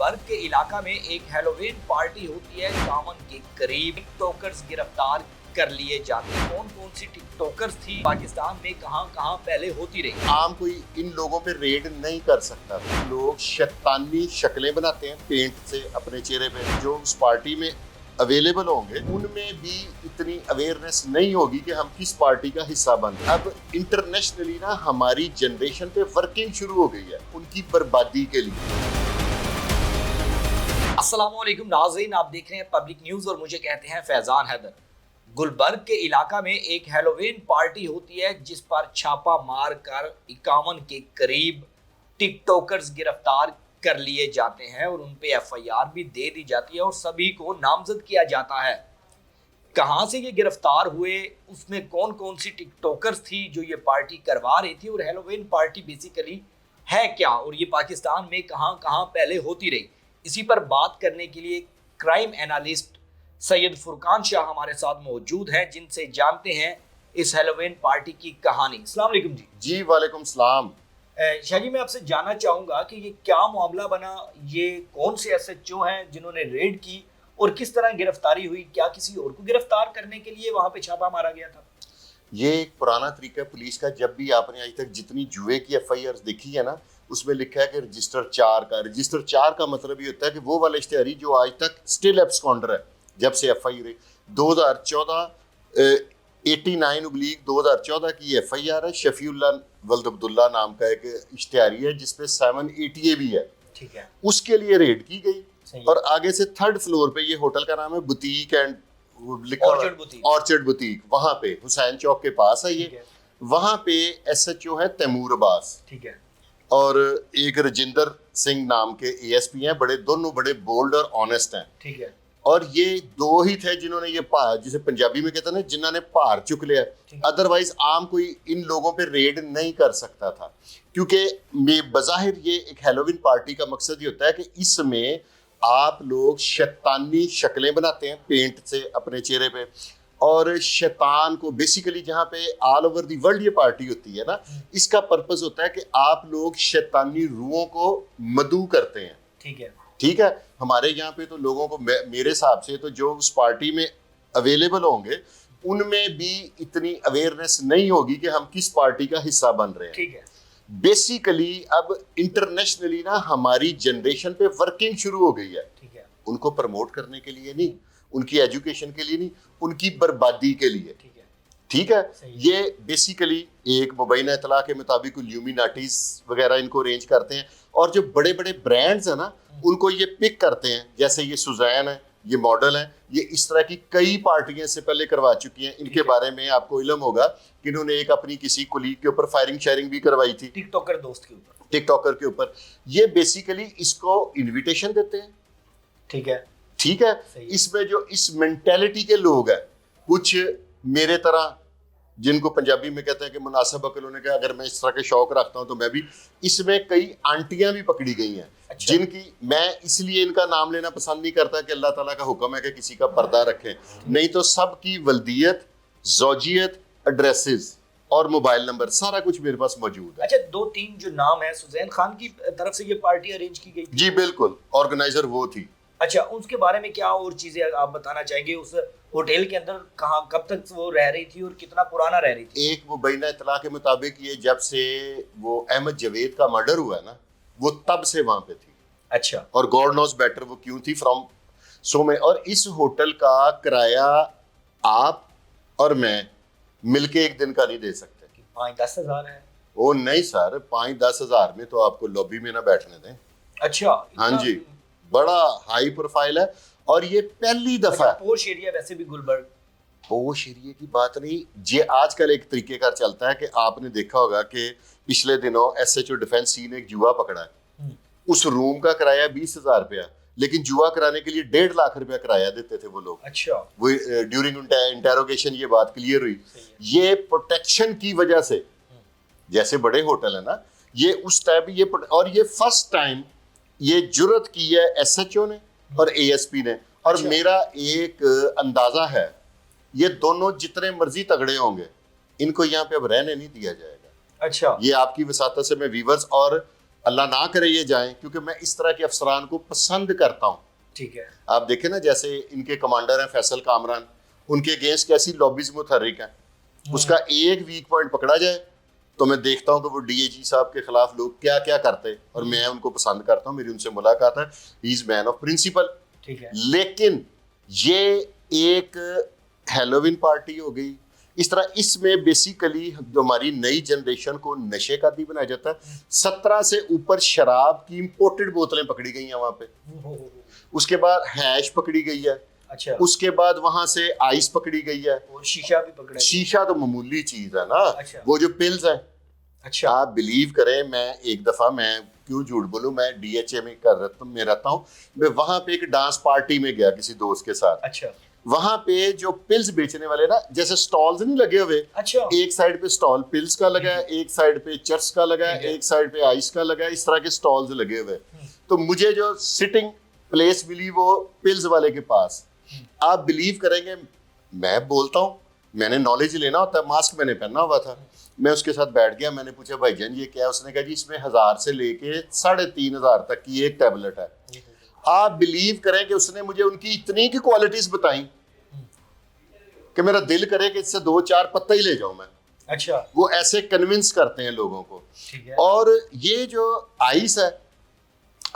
गुलबर्ग के इलाका में एक हैलोवीन पार्टी होती है। कामन के करीब टिकटॉकर्स गिरफ्तार कर लिए जाते हैं। कौन कौन सी टिकटॉकर्स थी, पाकिस्तान में कहां कहां पहले होती रही। आम कोई इन लोगों पे रेड नहीं कर सकता। लोग शैतानी शक्लें बनाते हैं पेंट से अपने चेहरे पे। जो उस पार्टी में अवेलेबल होंगे उनमें भी इतनी अवेयरनेस नहीं होगी कि हम किस पार्टी का हिस्सा बन रहे हैं। अब इंटरनेशनली ना हमारी जनरेशन पे वर्किंग शुरू हो गई है उनकी बर्बादी के लिए। अस्सलामुअलैकुम नाज़रीन, आप देख रहे हैं पब्लिक न्यूज और मुझे कहते हैं फैजान हैदर। गुलबर्ग के इलाका में एक हैलोवीन पार्टी होती है जिस पर छापा मार कर 51 के करीब टिकटॉकर्स गिरफ्तार कर लिए जाते हैं और उन पे एफआईआर भी दे दी जाती है और सभी को नामजद किया जाता है। कहां से ये गिरफ्तार हुए, उसमें कौन कौन सी टिकटॉकर्स थी जो ये पार्टी करवा रही थी और हैलोवीन पार्टी बेसिकली है क्या और ये पाकिस्तान में कहां कहां पहले होती रही, इसी पर बात करने के लिए क्राइम एनालिस्ट सैयद फुरकान शाह हमारे साथ मौजूद हैं, जिनसे जानते हैं इस हैलोवीन पार्टी की कहानी। अस्सलाम वालेकुम जी। जी वालेकुम सलाम। शाह जी, मैं आपसे जानना चाहूंगा कि ये क्या मामला बना, ये कौन से एसएचओ हैं जिन्होंने रेड की और किस तरह गिरफ्तारी हुई, क्या किसी और को गिरफ्तार करने के लिए वहां पे छापा मारा गया था? ये एक पुराना तरीका है पुलिस का। जब भी आपने आज तक जितनी जुए की एफआईआर देखी है ना, उसमें लिखा है कि रजिस्टर 4 का मतलब ये होता है कि वो वाला इश्तेहारी जो आज तक स्टिल एब्सकॉन्डर है। जब से एफआईआर 2014 89/2014 की एफआईआर है। शफीउल्ला वल्द अब्दुल्ला नाम का एक इश्तेहारी है जिसपे 7 ATA भी है। ठीक है, उसके लिए रेड की गई और आगे से 3rd फ्लोर पे, ये होटल का नाम है बुटीक एंड ऑर्चर्ड बुटीक, वहां पे हुसैन चौक के पास है ये। वहां पे एसएचओ है तैमूर अब्बास। ठीक है, और एक रजिंदर सिंह नाम के एएसपी हैं। दोनों बड़े बोल्ड और ऑनेस्ट हैं। ठीक है, और ये दो ही थे जिन्होंने ये भार, जिसे पंजाबी में कहते हैं ना, जिन्होंने भार चुक लिया। अदरवाइज आम कोई इन लोगों पे रेड नहीं कर सकता था, क्योंकि बज़ाहिर ये एक हैलोवीन पार्टी का मकसद ये होता है कि इसमें आप लोग शैतानी शक्लें बनाते हैं पेंट से अपने चेहरे पे, और शैतान को बेसिकली जहाँ पे ऑल ओवर दी वर्ल्ड ये पार्टी होती है ना, इसका पर्पस होता है कि आप लोग शैतानी रूहों को मदऊ करते हैं। ठीक है, हमारे यहाँ पे तो लोगों को, मेरे हिसाब से तो जो उस पार्टी में अवेलेबल होंगे उनमें भी इतनी अवेयरनेस नहीं होगी कि हम किस पार्टी का हिस्सा बन रहे हैं। ठीक है, बेसिकली अब इंटरनेशनली ना हमारी जनरेशन पे वर्किंग शुरू हो गई है। ठीक है, उनको प्रमोट करने के लिए नहीं, उनकी एजुकेशन के लिए नहीं, उनकी बर्बादी के लिए। ठीक है, ये बेसिकली एक मुबैना इतला के मुताबिक ल्यूमिनाटीज वगैरह इनको अरेंज करते हैं, और जो बड़े बड़े ब्रांड्स हैं ना उनको ये पिक करते हैं। जैसे ये सुजैन है, ये मॉडल है, ये इस तरह की कई पार्टियां से पहले करवा चुकी हैं। इनके बारे में आपको इल्म होगा कि इन्होंने एक अपनी किसी कुलीग के ऊपर फायरिंग शेयरिंग भी करवाई थी, टिकटॉकर दोस्त के ऊपर, टिकटॉकर के ऊपर। ये बेसिकली इसको इन्विटेशन देते हैं। ठीक है, इसमें जो इस मेंटेलिटी के लोग हैं, कुछ मेरे तरह जिनको पंजाबी में कहते हैं कि मुनासिब अकल होने का, अगर मैं इस तरह के शौक रखता हूं तो मैं भी, इसमें कई आंटियां भी पकड़ी गई हैं। अच्छा। जिनकी मैं इसलिए इनका नाम लेना पसंद नहीं करता कि अल्लाह ताला का हुक्म है कि किसी का पर्दा रखें, नहीं तो सबकी वल्दियत, ज़ौजियत, एड्रेसेस और मोबाइल नंबर सारा कुछ मेरे पास मौजूद है। अच्छा, 2-3 जो नाम है, सुजैन खान की तरफ से ये पार्टी अरेंज की गई थी? जी बिल्कुल, ऑर्गेनाइजर वो थी। अच्छा, उसके बारे में क्या और चीजें आप बताना चाहेंगे? उस होटल के अंदर कहाँ, कब तक वो रह रही थी और कितना पुराना रह रही थी? एक मुबैना इतला के मुताबिक ये जब से वो अहमद जवेद का मर्डर हुआ ना, वो तब से वहां पे थी। अच्छा, और गॉड नोस बेटर वो क्यों थी फ्रॉम सो में। और इस होटल का किराया आप और मैं मिलके एक दिन का नहीं दे सकते। 5-10 हज़ार है? ओ नहीं सर, 5-10 हज़ार में तो आपको लॉबी में ना बैठने दें। अच्छा, हाँ जी, बड़ा हाई प्रोफाइल है और ये पहली दफा। पोश एरिया वैसे भी गुलबर्ग, पोश एरिया की बात नहीं, ये आजकल एक तरीके का चलता है कि आपने देखा होगा कि पिछले दिनों एसएचओ डिफेंस सी ने एक जुआ पकड़ा है। उस रूम का किराया 20,000 रुपया, लेकिन जुआ कराने के लिए 1.5 लाख रुपया किराया देते थे वो लोग। अच्छा, वो ड्यूरिंग इंटेरोगेशन ये बात क्लियर हुई। ये प्रोटेक्शन की वजह से, जैसे बड़े होटल है ना, ये उस टाइप ये, और ये फर्स्ट टाइम ये जुर्रत की है एसएचओ ने और एएसपी ने। और अच्छा। मेरा एक अंदाजा है, ये दोनों जितने मर्जी तगड़े होंगे, इनको यहाँ पे अब रहने नहीं दिया जाएगा। अच्छा, ये आपकी वसातत से मैं वीवर्स और अल्लाह ना करे ये जाएं, क्योंकि मैं इस तरह के अफसरान को पसंद करता हूँ। ठीक है। आप देखें ना, जैसे इनके कमांडर हैं फैसल कामरान, उनके अगेंस्ट कैसी लॉबीज मुतहर्रिक है, उसका एक वीक पॉइंट पकड़ा जाए तो मैं देखता हूँ कि वो डीएजी साहब के खिलाफ लोग क्या क्या करते हैं, और मैं उनको पसंद करता हूँ, मेरी उनसे मुलाकात है, he is man of principle. ठीक है। लेकिन ये एक हैलोवीन पार्टी हो गई इस तरह, इसमें बेसिकली जो हमारी नई जनरेशन को नशे का आदी बनाया जाता है। 17 से ऊपर शराब की इंपोर्टेड बोतलें पकड़ी गई हैं वहां पे, उसके बाद हैश पकड़ी गई है, अच्छा, उसके बाद वहां से आइस पकड़ी गई है, और शीशा भी पकड़ा। शीशा तो मामूली चीज है ना। अच्छा। वो जो पिल्स है, अच्छा, आप बिलीव करें, मैं एक दफा, मैं क्यों झूठ बोलूं, मैं डीएचए में रहता हूँ, मैं वहां पे एक डांस पार्टी में गया किसी दोस्त के साथ। अच्छा। वहां पे जो पिल्स बेचने वाले ना, जैसे स्टॉल्स नहीं लगे हुए, अच्छा, एक साइड पे स्टॉल पिल्स का लगा है, एक साइड पे चर्च का लगा है, एक साइड पे आइस का लगा है, इस तरह के स्टॉल्स लगे हुए। तो मुझे जो सिटिंग प्लेस मिली वो पिल्स वाले के पास। आप बिलीव करेंगे, मैं बोलता हूँ, मैंने नॉलेज लेना होता है, मास्क मैंने पहना हुआ था, मैं उसके साथ बैठ गया, मैंने पूछा भाईजान ये क्या है? उसने कहा जी इसमें 1000 से लेके 3500 तक की एक टैबलेट है। आप बिलीव करें कि उसने मुझे उनकी इतनी की क्वालिटीज बताई कि मेरा दिल करे कि इससे 2-4 पत्ता ही ले जाऊं मैं। अच्छा। वो ऐसे कन्विंस करते हैं लोगों को। ठीक है। और ये जो आइस है,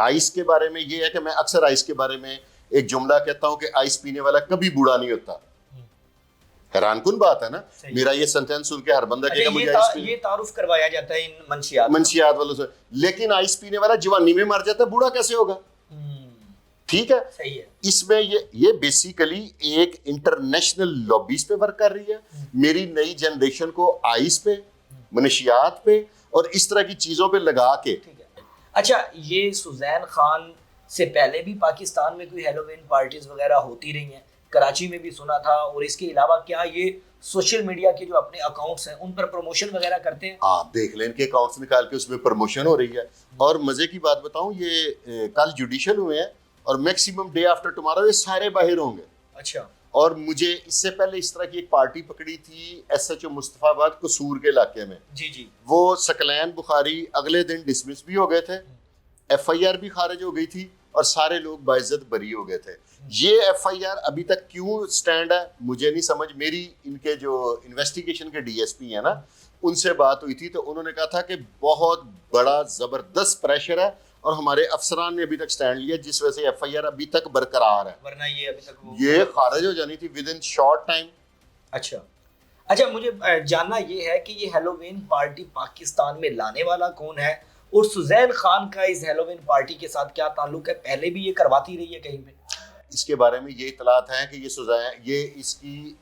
आइस के बारे में ये है कि मैं अक्सर आइस के बारे में एक जुमला कहता हूं कि आइस पीने वाला कभी बूढ़ा नहीं होता। हैरानकुन बात है ना, मेरा ये सेंटेंस सुन के हर बंदा कहेगा मुझे ये तारुफ करवाया जाता है इन मंशियात वालों से, लेकिन आइस पीने वाला जवानी में मर जाता है, बूढ़ा कैसे होगा? ठीक है, सही है। इसमें ये बेसिकली एक इंटरनेशनल लॉबीज पे वर्क कर रही है, मेरी नई जनरेशन को आइस पे, मनशियात पे और इस तरह की चीजों पे लगा के। ठीक है। अच्छा, ये सुजैन खान से पहले भी पाकिस्तान में कोई हैलोवीन पार्टीज वगैरह होती रही हैं? कराची में भी सुना था, और इसके अलावा क्या ये सोशल मीडिया के जो अपने अकाउंट्स हैं उन पर प्रमोशन वगैरह करते हैं? आप देख लें, इनके अकाउंट्स निकाल के उसमें प्रमोशन हो रही है। और मजे की बात बताऊं, ये कल जुडिशल हुए हैं और मैक्सिमम डे आफ्टर टुमारो ये सारे बाहर होंगे। अच्छा। और मुझे इससे पहले इस तरह की एक पार्टी पकड़ी थी SHO मुस्तफाबाद कसूर के इलाके में। जी जी। वो सकलैन बुखारी अगले दिन डिसमिस भी हो गए थे, FIR भी खारिज हो गई थी और सारे लोग बाइज्जत बरी हो गए थे। ये FIR अभी तक क्यों स्टैंड है मुझे नहीं समझ। मेरी इनके जो इन्वेस्टिगेशन के DSP है ना, उनसे बात हुई थी तो उन्होंने कहा था कि बहुत बड़ा जबरदस्त प्रेशर है और हमारे अफसरान ने अभी तक स्टैंड लिया, जिस वजह से FIR अभी तक बरकरार है, वरना ये अभी तक ये खारिज हो जानी थी विद इन शॉर्ट टाइम। अच्छा, मुझे जानना ये है कि ये हैलोवीन पार्टी पाकिस्तान में लाने वाला कौन है, और सुजैन खान का इस हैलोवीन पार्टी के साथ क्या ताल्लुक है? पहले भी ये करवाती रही है कहीं पे? इसके बारे में ये इतलात है कि ये इसकी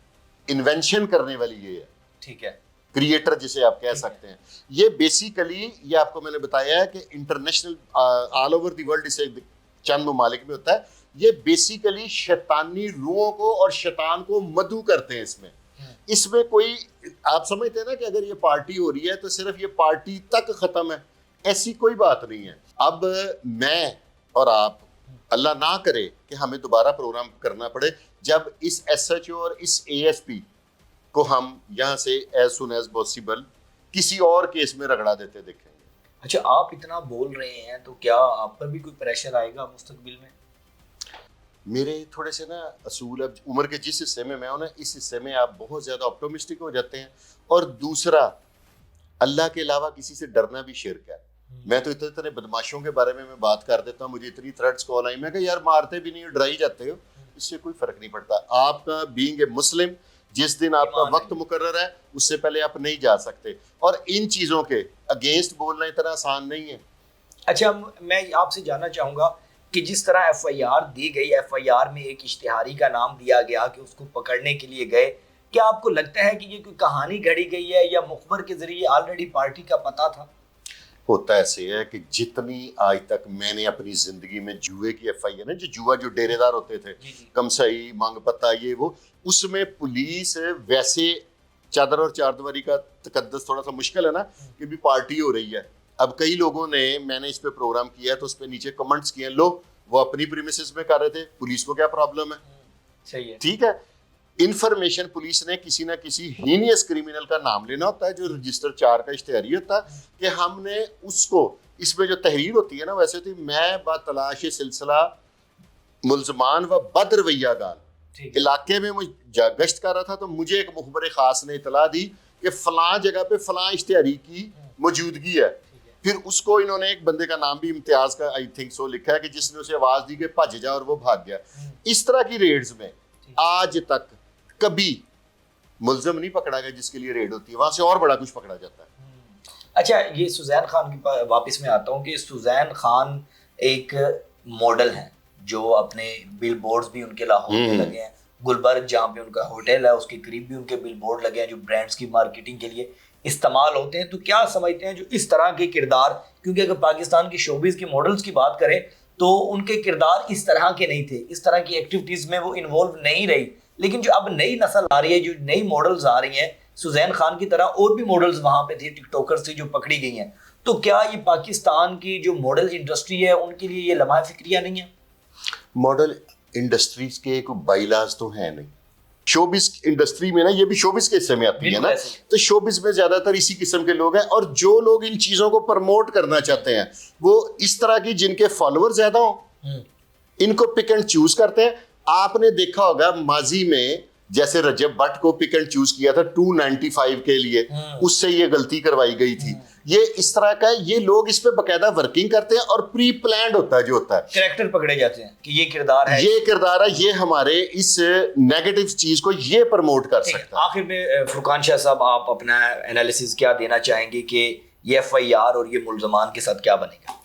इन्वेंशन करने वाली ये है। ठीक है। क्रिएटर जिसे आप कह सकते हैं। ये बेसिकली, ये आपको मैंने बताया है कि international all over the world इसे चंद ममालिक में होता है। ये बेसिकली शैतानी रूहों को और शैतान को मधु करते हैं इसमें कोई, आप समझते हैं ना कि अगर ये पार्टी हो रही है तो सिर्फ ये पार्टी तक खत्म है, ऐसी कोई बात नहीं है। अब मैं और आप, अल्लाह ना करे कि हमें दोबारा प्रोग्राम करना पड़े, जब इस SHO और इस ASP को हम यहाँ से एज सुन एज पॉसिबल किसी और केस में रगड़ा देते देखेंगे। अच्छा, आप इतना बोल रहे हैं तो क्या आप पर भी कोई प्रेशर आएगा मुस्तकबिल में? मेरे थोड़े से ना असूल, अब उम्र के जिस हिस्से में मैं हूं ना, इस हिस्से में आप बहुत ज़्यादा ऑप्टोमिस्टिक हो जाते हैं। और दूसरा, अल्लाह के अलावा किसी से डरना भी शिर्क है। मैं तो इतने बदमाशों के बारे में मैं बात कर देता हूँ, मुझे इतनी थ्रेट्स कॉल आई, मैं कहा यार मारते भी नहीं हो, डराई जाते हो, इससे कोई फ़र्क नहीं पड़ता। आपका बीइंग ए मुस्लिम, जिस दिन आपका वक्त मुकर्रर है उससे पहले आप नहीं जा सकते, और इन चीज़ों के अगेंस्ट बोलना इतना आसान नहीं है। अच्छा, मैं आपसे जानना चाहूँगा कि जिस तरह FIR दी गई, FIR में एक इश्तिहारी का नाम दिया गया कि उसको पकड़ने के लिए गए, क्या आपको लगता है कि ये कोई कहानी घड़ी गई है या मुखबर के जरिए ऑलरेडी पार्टी का पता था? होता ऐसे है कि जितनी आज तक मैंने अपनी जिंदगी में जुए की FIR ना, जो जुआ जो डेरेदार होते थे, कमसई, मांग पत्ता, ये वो, उसमें पुलिस वैसे चादर और चारदीवारी का तकद्दस थोड़ा सा मुश्किल है ना, कि भी पार्टी हो रही है। अब कई लोगों ने, मैंने इस पे प्रोग्राम किया है तो उस पे नीचे कमेंट्स किए, लो वो अपनी प्रीमिसेस में कर रहे थे, पुलिस को क्या प्रॉब्लम है? सही है। ठीक है, इंफॉर्मेशन पुलिस ने किसी ना किसी हीनियस क्रिमिनल का नाम लेना होता है, जो रजिस्टर 4 का इश्तेहारी होता है कि हमने उसको, इसमें जो तहरीर होती है ना वैसे होती, मैं बतलाश सिलसिला मुल्जमान व बदरवैयागान इलाके में मुझे गश्त कर रहा था, तो मुझे एक मुखबर खास ने इतला दी कि फलां जगह पे फलां इश्तेहारी की मौजूदगी है। फिर उसको इन्होंने एक बंदे का नाम भी इम्तियाज का आई थिंक सो लिखा है कि जिसने उसे आवाज दी कि भज जा, और वो भाग गया। इस तरह की रेड्स में आज तक कभी मुल्जिम नहीं पकड़ा गया जिसके लिए रेड होती है, वहां से और बड़ा कुछ पकड़ा जाता है। अच्छा, ये सुजैन खान की वापस में आता हूँ कि सुजैन खान एक मॉडल हैं जो अपने बिल बोर्ड्स भी उनके लाहौर में लगे हैं, गुलबर्ग जहाँ पे उनका होटल है उसके करीब भी उनके बिल बोर्ड लगे हैं जो ब्रांड्स की मार्केटिंग के लिए इस्तेमाल होते हैं। तो क्या समझते हैं जो इस तरह के किरदार, क्योंकि अगर पाकिस्तान की शोबिस की मॉडल्स की बात करें तो उनके किरदार इस तरह के नहीं थे, इस तरह की एक्टिविटीज में वो इन्वॉल्व नहीं रही, लेकिन जो अब नई नस्ल आ रही है, जो नई मॉडल्स आ रही हैं, सुजैन खान की तरह और भी मॉडल्स वहां पे थे, टिकटॉकर्स थी जो पकड़ी गई हैं, तो क्या ये पाकिस्तान की जो मॉडल इंडस्ट्री है उनके लिए ये लम्हा फिक्रिया नहीं है? मॉडल इंडस्ट्रीज के कोई बाइलाज तो है नहीं। शोबिस इंडस्ट्री में ना, ये भी शोबिस के हिस्से में आती है ना, तो शोबिस में ज्यादातर इसी किस्म के लोग हैं, और जो लोग इन चीजों को प्रमोट करना चाहते हैं वो इस तरह की जिनके फॉलोअर ज्यादा हो इनको पिक एंड चूज करते हैं। आपने देखा होगा माजी में जैसे रजब भट्ट को पिक एंड चूज किया था 295 के लिए, उससे ये गलती करवाई गई थी। ये इस तरह का, ये लोग इस पे बकायदा वर्किंग करते हैं और प्री प्लान्ड होता है, जो होता है कैरेक्टर पकड़े जाते हैं कि ये किरदार है, ये किरदार है, ये हमारे इस नेगेटिव चीज को ये प्रमोट कर सकता है। आखिर में फुरकान शाह साहब, आप अपना एनालिसिस क्या देना चाहेंगे कि ये FIR और ये मुल्जमान के साथ क्या बनेगा?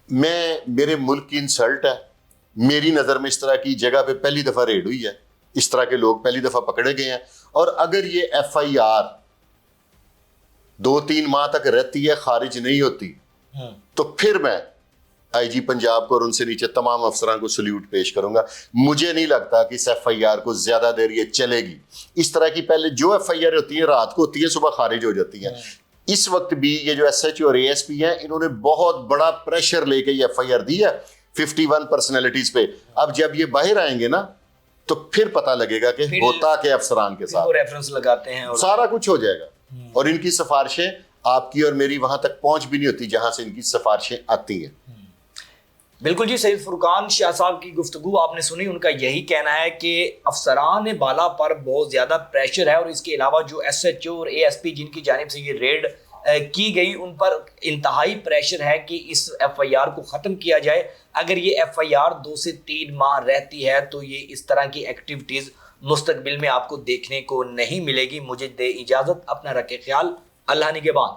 मेरे मुल्क की इंसल्ट है, मेरी नज़र में इस तरह की जगह पे पहली दफ़ा रेड हुई है, इस तरह के लोग पहली दफ़ा पकड़े गए हैं, और अगर ये FIR 2-3 माह तक रहती है, खारिज नहीं होती, तो फिर मैं IG पंजाब को और उनसे नीचे तमाम अफसरान को सल्यूट पेश करूंगा। मुझे नहीं लगता कि इस FIR को ज़्यादा देर ये चलेगी। इस तरह की पहले जो FIR होती है रात को होती है, सुबह खारिज हो जाती है। इस वक्त भी ये जो SHO और ASP हैं, इन्होंने बहुत बड़ा प्रेशर लेके ये FIR दी है 51 पर्सनैलिटीज पे। अब जब ये बाहर आएंगे ना तो फिर पता लगेगा कि होता के अफसरान के साथ रेफरेंस लगाते हैं और सारा कुछ हो जाएगा, और इनकी सिफारिशें आपकी और मेरी वहां तक पहुंच भी नहीं होती जहां से इनकी सिफारिशें आती हैं। बिल्कुल जी, सैयद फुरकान शाह साहब की गुफ्तगू आपने सुनी। उनका यही कहना है कि अफसरान बाला पर बहुत ज़्यादा प्रेशर है, और इसके अलावा जो SHO और ASP जिनकी जानिब से ये रेड की गई उन पर इंतहाई प्रेशर है कि इस FIR को ख़त्म किया जाए। अगर ये FIR 2 से 3 माह रहती है तो ये इस तरह की एक्टिविटीज़ मुस्तकबिल में आपको देखने को नहीं मिलेगी। मुझे दे इजाज़त, अपना रखे ख्याल, अल्लाह निगहबान।